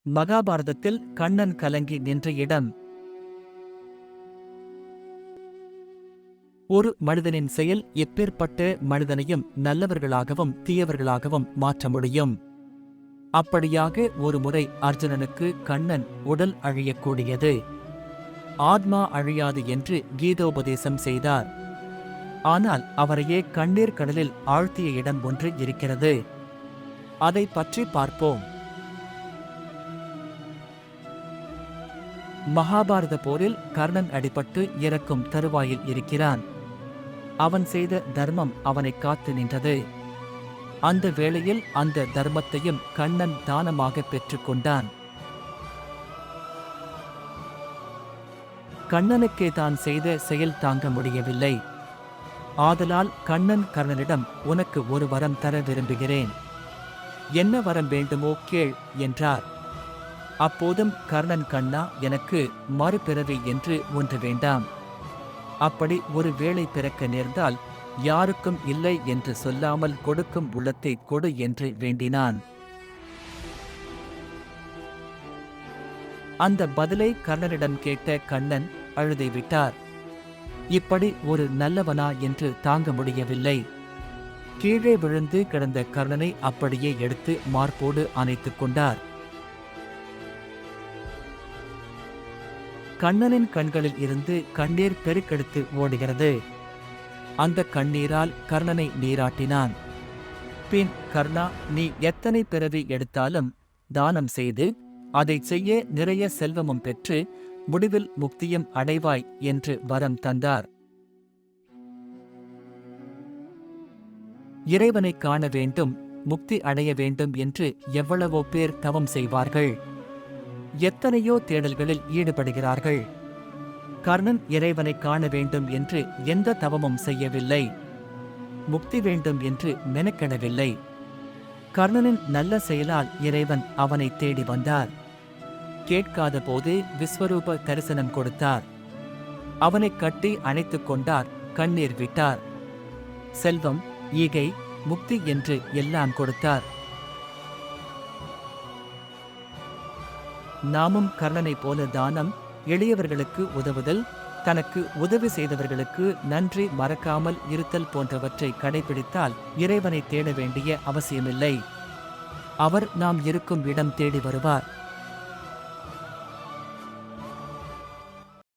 மகாபாரதத்தில் கண்ணன் கலங்கி நின்ற இடம். ஒரு மனிதனின் செயல் எப்பேற்பட்ட மனிதனையும் நல்லவர்களாகவும் தீயவர்களாகவும் மாற்ற முடியும். அப்படியாக ஒரு முறை அர்ஜுனனுக்கு கண்ணன் உடல் அழியக்கூடியது, ஆத்மா அழியாது என்று கீதோபதேசம் செய்தார். ஆனால் அவரையே கண்ணீர் கடலில் ஆழ்த்திய இடம் ஒன்று இருக்கிறது. அதை பற்றி பார்ப்போம். மகாபாரத போரில் கர்ணன் அடிபட்டு இறக்கும் தருவாயில் இருக்கிறான். அவன் செய்த தர்மம் அவனை காத்து நின்றது. அந்த வேளையில் அந்த தர்மத்தையும் கண்ணன் தானமாக பெற்றுக்கொண்டான். கண்ணனுக்கே தான் செய்த செயல் தாங்க முடியவில்லை. ஆதலால் கண்ணன் கர்ணனிடம், உனக்கு ஒரு வரம் தர விரும்புகிறேன், என்ன வரம் வேண்டுமோ கேள் என்றார். அப்போதும் கர்ணன், கண்ணா, எனக்கு மறுபிறவி என்று ஒன்று வேண்டாம். அப்படி ஒரு வேளை பிறக்க நேர்ந்தால் யாருக்கும் இல்லை என்று சொல்லாமல் கொடுக்கும் உள்ளத்தை கொடு என்று வேண்டினான். அந்த பதிலை கர்ணனிடம் கேட்ட கண்ணன் அழுதை விட்டார். இப்படி ஒரு நல்லவனா என்று தாங்க முடியவில்லை. கீழே விழுந்து கிடந்த கர்ணனை அப்படியே எடுத்து மார்போடு அணைத்துக் கொண்டார். கண்ணனின் கண்களில் இருந்து கண்ணீர் பெருக்கெடுத்து ஓடுகிறது. அந்த கண்ணீரால் கர்ணனை நீராட்டினான். பின், கர்ணா, நீ எத்தனை பிறவி எடுத்தாலும் தானம் செய்து அதை செய்ய நிறைய செல்வமும் பெற்று முடிவில் முக்தியும் அடைவாய் என்று வரம் தந்தார். இறைவனை காண வேண்டும், முக்தி அடைய வேண்டும் என்று எவ்வளவோ பேர் தவம் செய்வார்கள். எத்தனையோ தேடல்களில் ஈடுபடுகிறார்கள். கர்ணன் இறைவனை காண வேண்டும் என்று எந்த தவமும் செய்யவில்லை. முக்தி வேண்டும் என்று மெனக்கெடவில்லை. கர்ணனின் நல்ல செயலால் இறைவன் அவனை தேடி வந்தார். கேட்காத போது விஸ்வரூப தரிசனம் கொடுத்தார். அவனை கட்டி அணைத்துக் கொண்டார், கண்ணீர் விட்டார். செல்வம், ஈகை, முக்தி என்று எல்லாம் கொடுத்தார். நாமும் கர்ணனைப் போல தானம், எளியவர்களுக்கு உதவுதல், தனக்கு உதவி செய்தவர்களுக்கு நன்றி மறக்காமல் இருத்தல் போன்றவற்றை கடைபிடித்தால் இறைவனை தேட வேண்டிய அவசியமில்லை. அவர் நாம் இருக்கும் இடம் தேடி வருவார்.